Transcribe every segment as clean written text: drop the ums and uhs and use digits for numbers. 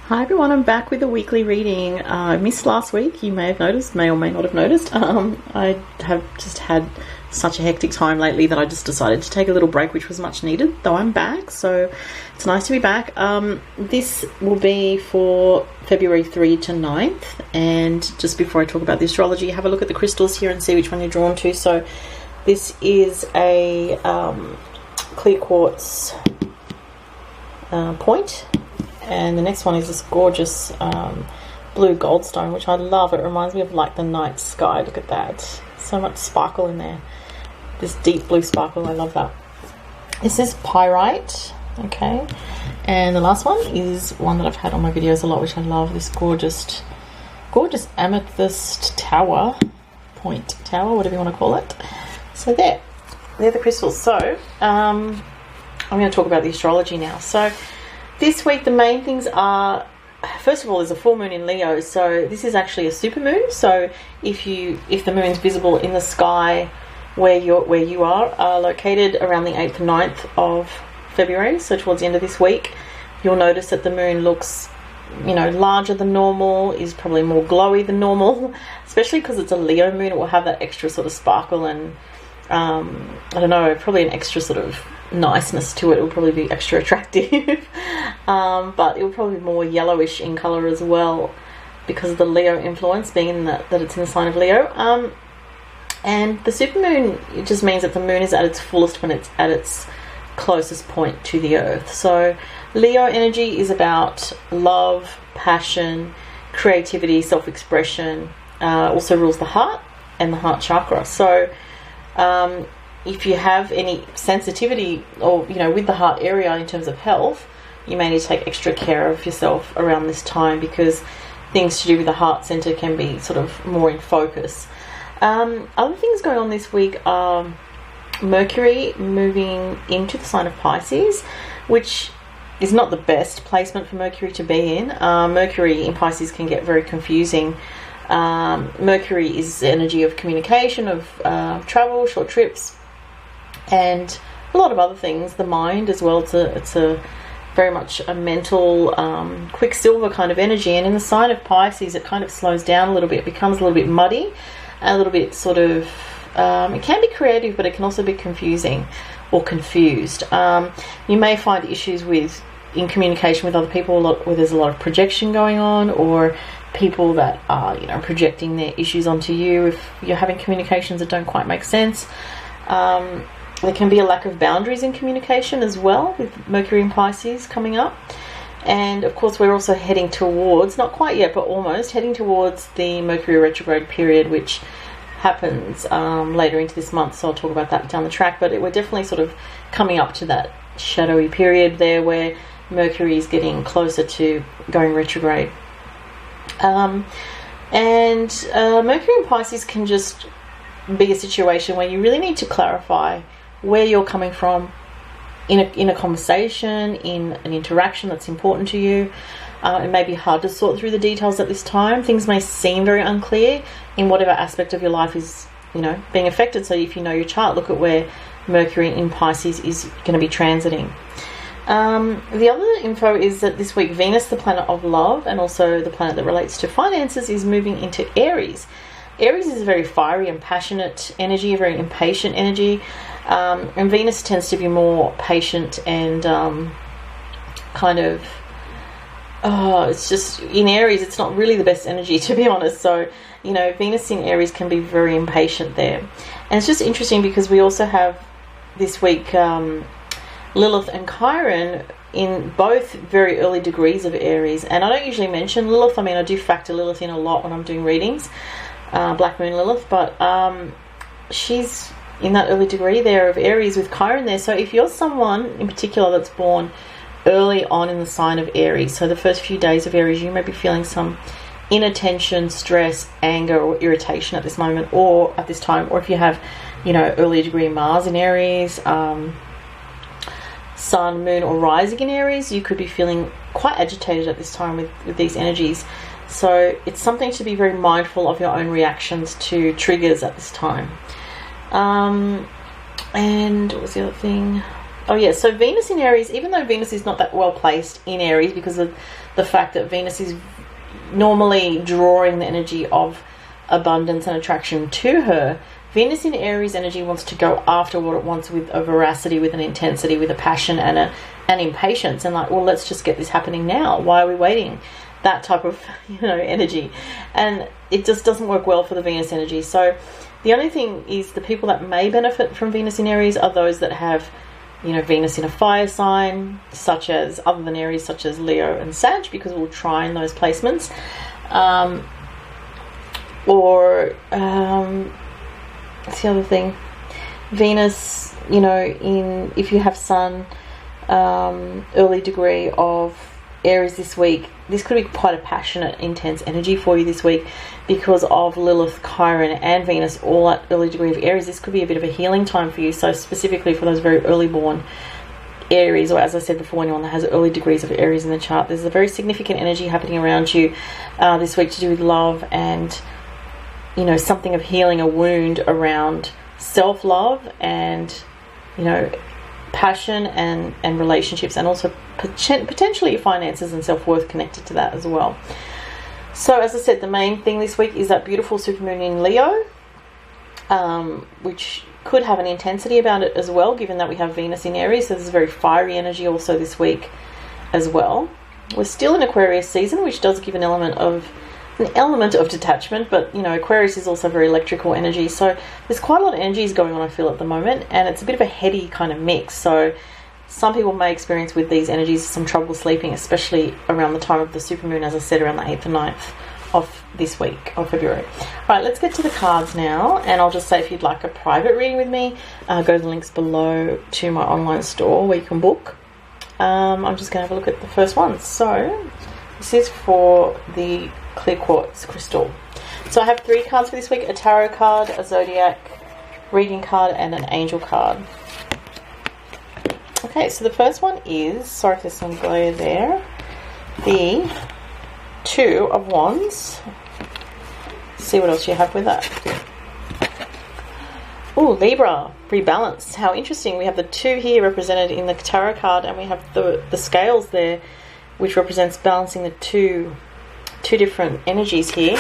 Hi everyone, I'm back with a weekly reading. I missed last week, you may have noticed, may or may not have noticed. I have just had such a hectic time lately that I just decided to take a little break, which was much needed, though I'm back, so it's nice to be back. This will be for February 3 to 9th, and just before I talk about the astrology, have a look at the crystals here and see which one you're drawn to. So this is a clear quartz point. And the next one is this gorgeous blue goldstone, which I love. It reminds me of like the night sky. Look at that. So much sparkle in there. This deep blue sparkle. I love that. This is Pyrite. Okay. And the last one is one that I've had on my videos a lot, which I love. This gorgeous Amethyst Tower. Point Tower, whatever you want to call it. So they're the crystals. So I'm going to talk about the astrology now. So this week, the main things are, first of all, there's a full moon in Leo, so this is actually a supermoon. So if the moon's visible in the sky where you are located around the 8th and 9th of February, so towards the end of this week, you'll notice that the moon looks, larger than normal, is probably more glowy than normal, especially because it's a Leo moon. It will have that extra sort of sparkle and, I don't know, probably an extra sort of niceness to it. It will probably be extra attractive. But it will probably be more yellowish in colour as well because of the Leo influence, being in that it's in the sign of Leo. And the supermoon, it just means that the moon is at its fullest when it's at its closest point to the earth. So Leo energy is about love, passion, creativity, self-expression. Also rules the heart and the heart chakra. So if you have any sensitivity or with the heart area in terms of health, you may need to take extra care of yourself around this time because things to do with the heart center can be sort of more in focus. Other things going on this week are Mercury moving into the sign of Pisces, which is not the best placement for Mercury to be in. Mercury in Pisces can get very confusing. Mercury is the energy of communication, of travel, short trips, and a lot of other things. The mind as well. It's a very much a mental, quicksilver kind of energy. And in the sign of Pisces, it kind of slows down a little bit. It becomes a little bit muddy, a little bit sort of. It can be creative, but it can also be confusing or confused. You may find issues in communication with other people where there's a lot of projection going on, or people that are projecting their issues onto you. If you're having communications that don't quite make sense, there can be a lack of boundaries in communication as well with Mercury and Pisces coming up. And of course we're also heading towards, not quite yet, but almost heading towards the Mercury retrograde period, which happens later into this month, so I'll talk about that down the track. But we're definitely sort of coming up to that shadowy period there where Mercury is getting closer to going retrograde. And Mercury and Pisces can just be a situation where you really need to clarify where you're coming from in a conversation, in an interaction that's important to you. It may be hard to sort through the details at this time. Things may seem very unclear in whatever aspect of your life is being affected. So if you know your chart, look at where Mercury in Pisces is going to be transiting. The other info is that this week Venus, the planet of love and also the planet that relates to finances, is moving into Aries. Aries is a very fiery and passionate energy, a very impatient energy, and Venus tends to be more patient and it's just in Aries it's not really the best energy, to be honest. So Venus in Aries can be very impatient there. And it's just interesting because we also have this week Lilith and Chiron in both very early degrees of Aries. And I don't usually mention Lilith. I do factor Lilith in a lot when I'm doing readings, Black Moon Lilith, but she's in that early degree there of Aries with Chiron there. So if you're someone in particular that's born early on in the sign of Aries, so the first few days of Aries, you may be feeling some inattention, stress, anger or irritation at this moment or at this time. Or if you have early degree Mars in Aries, Sun, Moon or rising in Aries, you could be feeling quite agitated at this time with these energies. So it's something to be very mindful of your own reactions to triggers at this time. And what was the other thing? Oh yeah, so Venus in Aries, even though Venus is not that well placed in Aries because of the fact that Venus is normally drawing the energy of abundance and attraction to her, Venus in Aries energy wants to go after what it wants with a veracity, with an intensity, with a passion and an impatience, and like, well, let's just get this happening now. Why are we waiting? That type of, energy. And it just doesn't work well for the Venus energy. So the only thing is the people that may benefit from Venus in Aries are those that have, Venus in a fire sign, such as, other than Aries, such as Leo and Sag, because we'll try in those placements. What's the other thing? Venus, if you have Sun, early degree of Aries this week, this could be quite a passionate, intense energy for you this week because of Lilith, Chiron, and Venus all at early degree of Aries. This could be a bit of a healing time for you. So specifically for those very early born Aries, or as I said before, anyone that has early degrees of Aries in the chart, there's a very significant energy happening around you this week to do with love and, something of healing a wound around self-love and, passion and relationships, and also potentially finances and self-worth connected to that as well. So as I said, the main thing this week is that beautiful supermoon in Leo, which could have an intensity about it as well, given that we have Venus in Aries. So there's a very fiery energy also this week as well. We're still in Aquarius season, which does give an element of detachment, but Aquarius is also very electrical energy, so there's quite a lot of energies going on, I feel, at the moment, and it's a bit of a heady kind of mix. So some people may experience with these energies some trouble sleeping, especially around the time of the supermoon, as I said, around the 8th and 9th of this week of February. Alright, let's get to the cards now, and I'll just say, if you'd like a private reading with me, go to the links below to my online store where you can book. I'm just going to have a look at the first one. So this is for the clear quartz crystal. So I have 3 cards for this week: a tarot card, a zodiac reading card, and an angel card. Okay, so the first one is, sorry if there's some glare there, the 2 of Wands. Let's see what else you have with that. Oh, Libra, rebalance. How interesting. We have the 2 here represented in the tarot card, and we have the scales there, which represents balancing the two different energies here.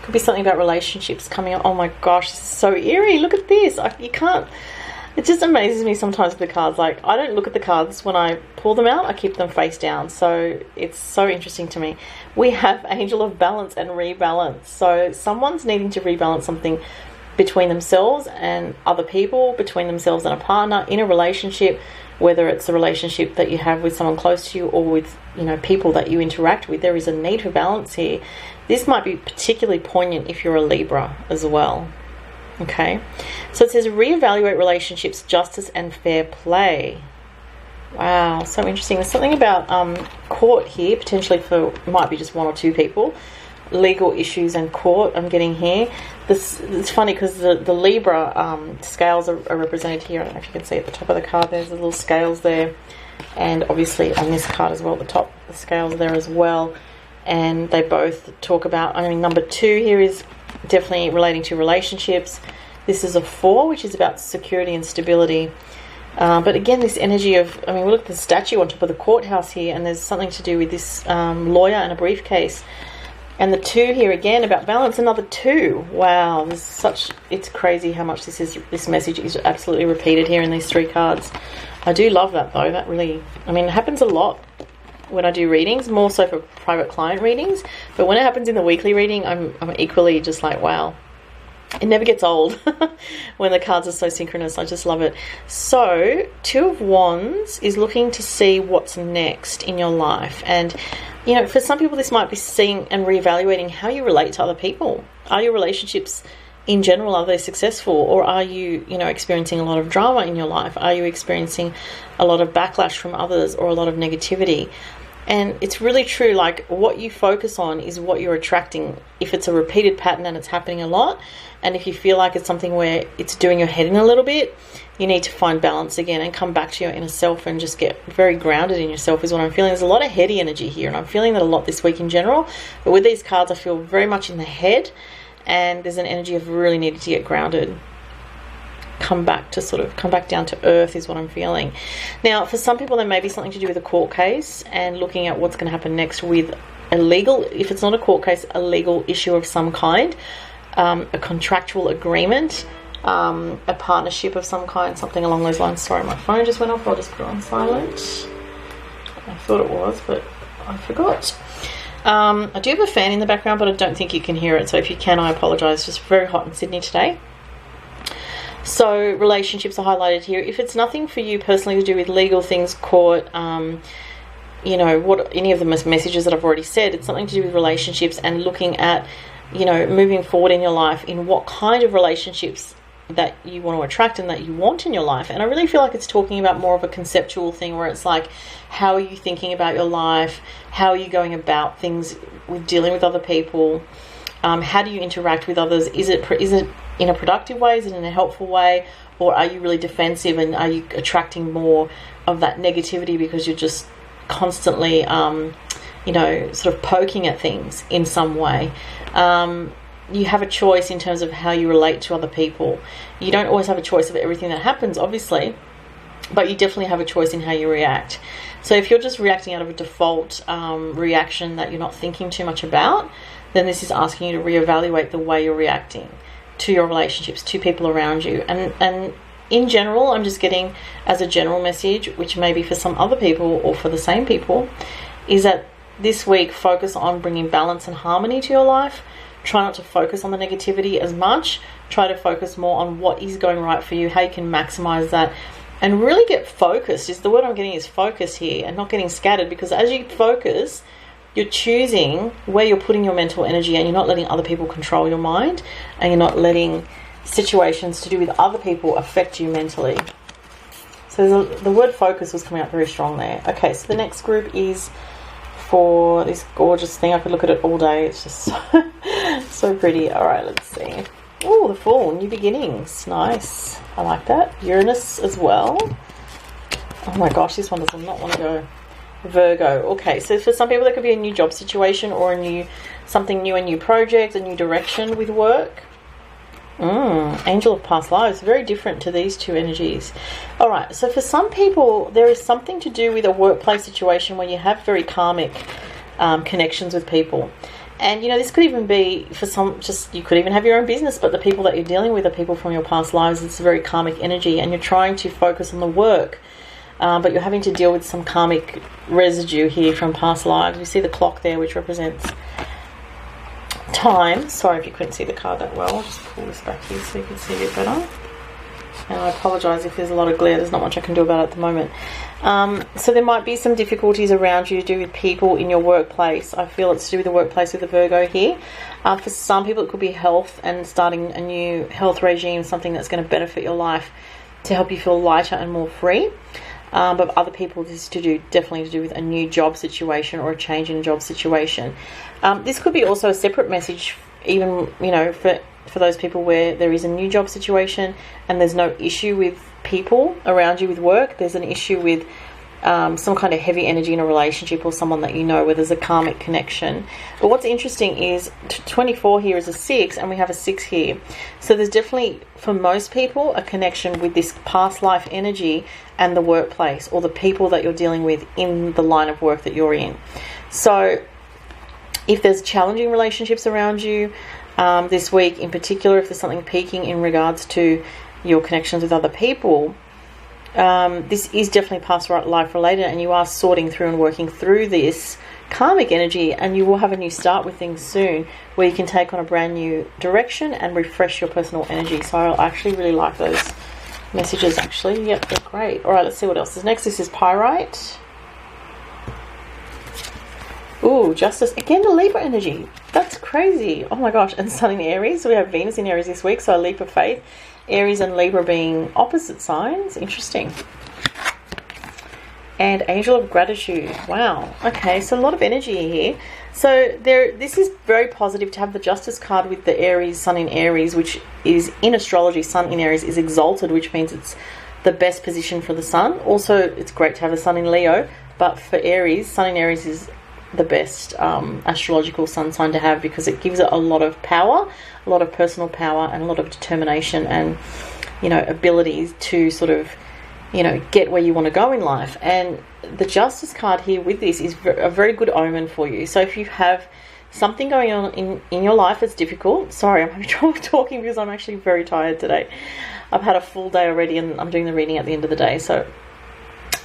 Could be something about relationships coming up. Oh my gosh, this is so eerie. Look at this. You can't. It just amazes me sometimes with the cards. Like, I don't look at the cards when I pull them out. I keep them face down. So it's so interesting to me. We have Angel of Balance and Rebalance. So someone's needing to rebalance something between themselves and other people, between themselves and a partner, in a relationship, whether it's a relationship that you have with someone close to you or with, people that you interact with. There is a need for balance here. This might be particularly poignant if you're a Libra as well. Okay, so it says reevaluate relationships, justice and fair play. Wow, so interesting. There's something about court here, potentially for, might be just 1 or 2 people. Legal issues and court I'm getting here. It's funny because the Libra scales are represented here. I don't know if you can see at the top of the card, there's the little scales there, and obviously on this card as well at the top, the scales are there as well, and they both talk about, number 2 here is definitely relating to relationships. This is a 4, which is about security and stability. But again, this energy of, we look at the statue on top of the courthouse here, and there's something to do with this lawyer and a briefcase. And the 2 here again about balance, another 2. Wow, it's crazy how much this message is absolutely repeated here in these 3 cards. I do love that though. That really, it happens a lot when I do readings, more so for private client readings. But when it happens in the weekly reading, I'm equally just like, wow. It never gets old when the cards are so synchronous. I just love it. So 2 of Wands is looking to see what's next in your life. And, for some people this might be seeing and reevaluating how you relate to other people. Are your relationships in general, are they successful? Or are you, experiencing a lot of drama in your life? Are you experiencing a lot of backlash from others or a lot of negativity? And it's really true, like what you focus on is what you're attracting. If it's a repeated pattern and it's happening a lot, and if you feel like it's something where it's doing your head in a little bit, you need to find balance again and come back to your inner self and just get very grounded in yourself is what I'm feeling. There's a lot of heady energy here, and I'm feeling that a lot this week in general. But with these cards, I feel very much in the head, and there's an energy of really needing to get grounded. come back down to earth is what I'm feeling. Now, for some people, there may be something to do with a court case and looking at what's going to happen next with a legal, if it's not a court case, a legal issue of some kind, a contractual agreement, a partnership of some kind, something along those lines. Sorry, my phone just went off. I'll just put it on silent. I thought it was, but I forgot. I do have a fan in the background, but I don't think you can hear it. So if you can, I apologise. It's just very hot in Sydney today. So relationships are highlighted here. If it's nothing for you personally to do with legal things, court, you know, what any of the messages that I've already said, it's something to do with relationships and looking at, you know, moving forward in your life in what kind of relationships that you want to attract and that you want in your life. And I really feel like it's talking about more of a conceptual thing where it's like, how are you thinking about your life? How are you going about things with dealing with other people? How do you interact with others? Is it in a productive way? Is it in a helpful way? Or are you really defensive and are you attracting more of that negativity because you're just constantly, you know, sort of poking at things in some way? You have a choice in terms of how you relate to other people. You don't always have a choice of everything that happens, obviously, but you definitely have a choice in how you react. So if you're just reacting out of a default reaction that you're not thinking too much about, then this is asking you to reevaluate the way you're reacting to your relationships, to people around you. And in general, I'm just getting as a general message, which may be for some other people or for the same people, is that this week focus on bringing balance and harmony to your life. Try not to focus on the negativity as much. Try to focus more on what is going right for you, how you can maximize that, and really get focused. Is the word I'm getting is focus here, and not getting scattered, because as you focus, you're choosing where you're putting your mental energy, and you're not letting other people control your mind, and you're not letting situations to do with other people affect you mentally. So the word focus was coming out very strong there. Okay, so the next group is for this gorgeous thing. I could look at it all day. It's just so pretty. All right, let's see. Oh, the Fool, new beginnings. Nice. I like that. Uranus as well. Oh my gosh, this one does not want to go. Virgo. Okay, so for some people, there could be a new job situation or something new, a new project, a new direction with work. Angel of Past Lives, very different to these two energies. All right, so for some people, there is something to do with a workplace situation where you have very karmic connections with people. And, you know, this could even be for some, just you could even have your own business, but the people that you're dealing with are people from your past lives. It's a very karmic energy, and you're trying to focus on the work, but you're having to deal with some karmic residue here from past lives. You see the clock there, which represents time. Sorry if you couldn't see the card that well. I'll just pull this back here so you can see it better. And I apologise if there's a lot of glare. There's not much I can do about it at the moment. So there might be some difficulties around you to do with people in your workplace. I feel it's to do with the workplace with the Virgo here. For some people, it could be health and starting a new health regime, something that's going to benefit your life to help you feel lighter and more free. But other people, this is definitely to do with a new job situation or a change in job situation. This could be also a separate message, even, you know, for those people where there is a new job situation and there's no issue with people around you with work. There's an issue with some kind of heavy energy in a relationship or someone that you know where there's a karmic connection. But what's interesting is 24 here is a 6 and we have a 6 here. So there's definitely, for most people, a connection with this past life energy and the workplace or the people that you're dealing with in the line of work that you're in. So if there's challenging relationships around you this week, in particular, if there's something peaking in regards to your connections with other people, this is definitely past life related, and you are sorting through and working through this karmic energy, and you will have a new start with things soon where you can take on a brand new direction and refresh your personal energy. So I actually really like those messages, actually. Yep, they're great. All right, let's see what else is next. This is Pyrite. Ooh, Justice. Again, the Libra energy. That's crazy. Oh my gosh. And Sun in Aries. So we have Venus in Aries this week, so a leap of faith. Aries and Libra being opposite signs. Interesting. And Angel of Gratitude. Wow. Okay, so a lot of energy here. So this is very positive to have the Justice card with the Aries, Sun in Aries, which is in astrology, Sun in Aries is exalted, which means it's the best position for the Sun. Also, it's great to have a Sun in Leo, but for Aries, Sun in Aries is the best astrological sun sign to have because it gives it a lot of power, a lot of personal power, and a lot of determination and you know, abilities to sort of, you know, get where you want to go in life. And the Justice card here with this is a very good omen for you. So if you have something going on in your life that's difficult, sorry, I'm having trouble talking because I'm actually very tired today. I've had a full day already and I'm doing the reading at the end of the day, so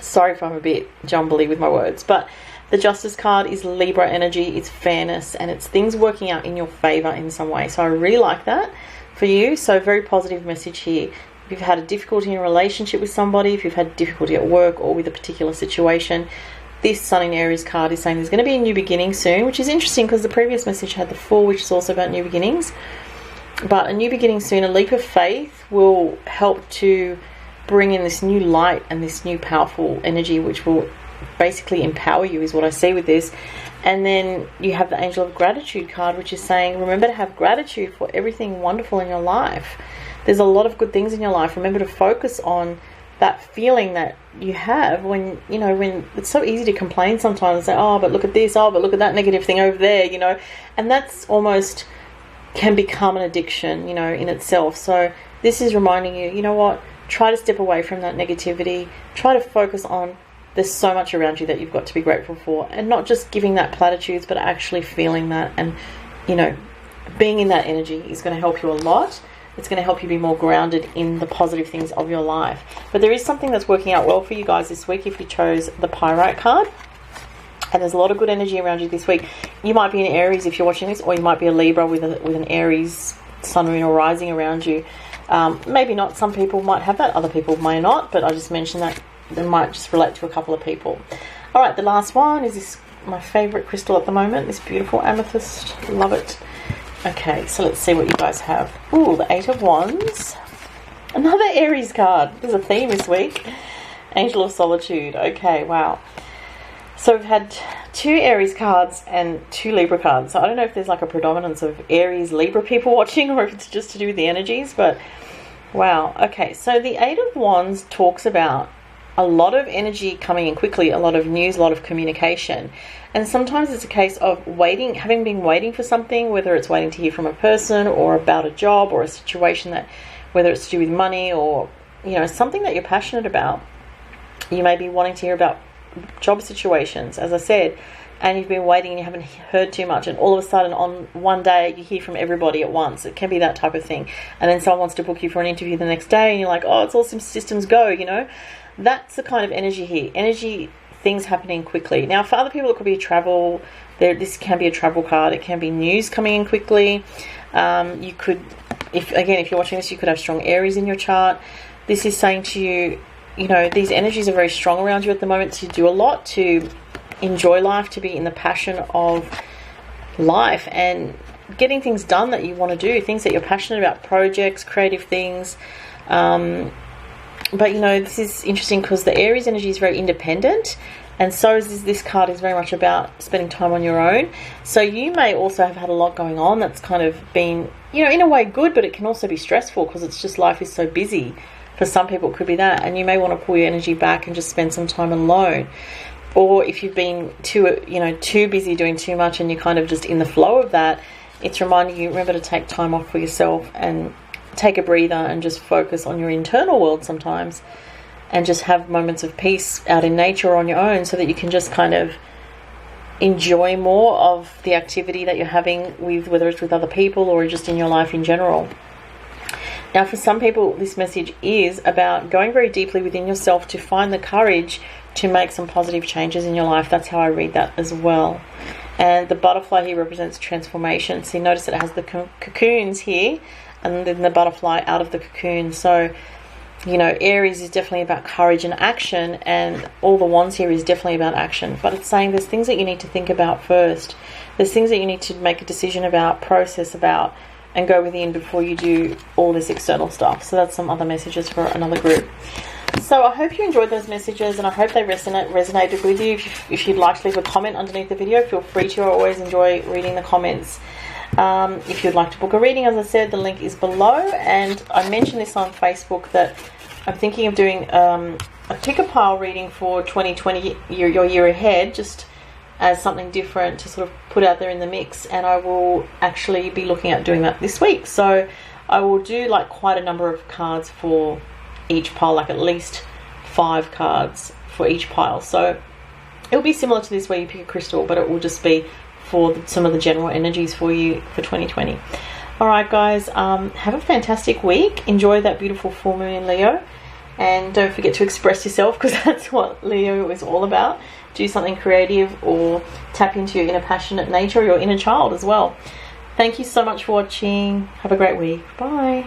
sorry if I'm a bit jumbly with my words. But the Justice card is Libra energy, it's fairness, and it's things working out in your favor in some way. So I really like that for you. So very positive message here. If you've had a difficulty in a relationship with somebody, if you've had difficulty at work or with a particular situation, this Sun in Aries card is saying there's going to be a new beginning soon, which is interesting because the previous message had the Fool, which is also about new beginnings. But a new beginning soon, a leap of faith will help to bring in this new light and this new powerful energy, which will basically empower you, is what I see with this. And then you have the Angel of Gratitude card, which is saying remember to have gratitude for everything wonderful in your life. There's a lot of good things in your life. Remember to focus on that feeling that you have when, you know, when it's so easy to complain sometimes and say, oh, but look at this, oh, but look at that negative thing over there, you know, and that's almost can become an addiction, you know, in itself. So this is reminding you, you know what, try to step away from that negativity, try to focus on there's so much around you that you've got to be grateful for, and not just giving that platitudes, but actually feeling that, and, you know, being in that energy is going to help you a lot. It's going to help you be more grounded in the positive things of your life. But there is something that's working out well for you guys this week if you chose the Pyrite card. And there's a lot of good energy around you this week. You might be an Aries if you're watching this, or you might be a Libra with an Aries sun, moon or rising around you. Maybe not. Some people might have that. Other people may not. But I just mentioned that it might just relate to a couple of people. All right, the last one is this, my favorite crystal at the moment, this beautiful amethyst. Love it. Okay, so let's see what you guys have. Ooh, the Eight of Wands. Another Aries card. There's a theme this week. Angel of Solitude. Okay, wow. So we've had 2 Aries cards and 2 Libra cards. So I don't know if there's like a predominance of Aries Libra people watching, or if it's just to do with the energies, but wow. Okay, so the Eight of Wands talks about a lot of energy coming in quickly, a lot of news, a lot of communication. And sometimes it's a case of waiting, having been waiting for something, whether it's waiting to hear from a person or about a job or a situation that, whether it's to do with money or, you know, something that you're passionate about. You may be wanting to hear about job situations, as I said, and you've been waiting and you haven't heard too much, and all of a sudden on one day you hear from everybody at once. It can be that type of thing. And then someone wants to book you for an interview the next day and you're like, oh, it's all some systems go, you know. That's the kind of energy here. Energy, things happening quickly. Now for other people it could be travel. This can be a travel card. It can be news coming in quickly. You could, if you're watching this, you could have strong Aries in your chart. This is saying to you, you know, these energies are very strong around you at the moment to do a lot, to enjoy life, to be in the passion of life and getting things done that you want to do, things that you're passionate about, projects, creative things. But, you know, this is interesting because the Aries energy is very independent, and so is this card is very much about spending time on your own. So you may also have had a lot going on that's kind of been, you know, in a way good, but it can also be stressful because it's just life is so busy. For some people it could be that, and you may want to pull your energy back and just spend some time alone. Or if you've been too busy doing too much and you're kind of just in the flow of that, it's reminding you, remember to take time off for yourself and take a breather and just focus on your internal world sometimes, and just have moments of peace out in nature or on your own, so that you can just kind of enjoy more of the activity that you're having with, whether it's with other people or just in your life in general. Now for some people this message is about going very deeply within yourself to find the courage to make some positive changes in your life. That's how I read that as well. And the butterfly here represents transformation. So you notice it has the cocoons here, and then the butterfly out of the cocoon. So, you know, Aries is definitely about courage and action, and all the wands here is definitely about action. But it's saying there's things that you need to think about first. There's things that you need to make a decision about, process about, and go within before you do all this external stuff. So that's some other messages for another group. So I hope you enjoyed those messages, and I hope they resonated with you. If you'd like to leave a comment underneath the video, feel free to. I always enjoy reading the comments. If you'd like to book a reading, as I said, the link is below. And I mentioned this on Facebook that I'm thinking of doing a pick a pile reading for 2020, your year ahead, just as something different to sort of put out there in the mix. And I will actually be looking at doing that this week. So I will do like quite a number of cards for each pile, like at least 5 cards for each pile. So it'll be similar to this where you pick a crystal, but it will just be for some of the general energies for you for 2020. All right, guys, have a fantastic week. Enjoy that beautiful full moon in Leo. And don't forget to express yourself, because that's what Leo is all about. Do something creative or tap into your inner passionate nature or your inner child as well. Thank you so much for watching. Have a great week. Bye.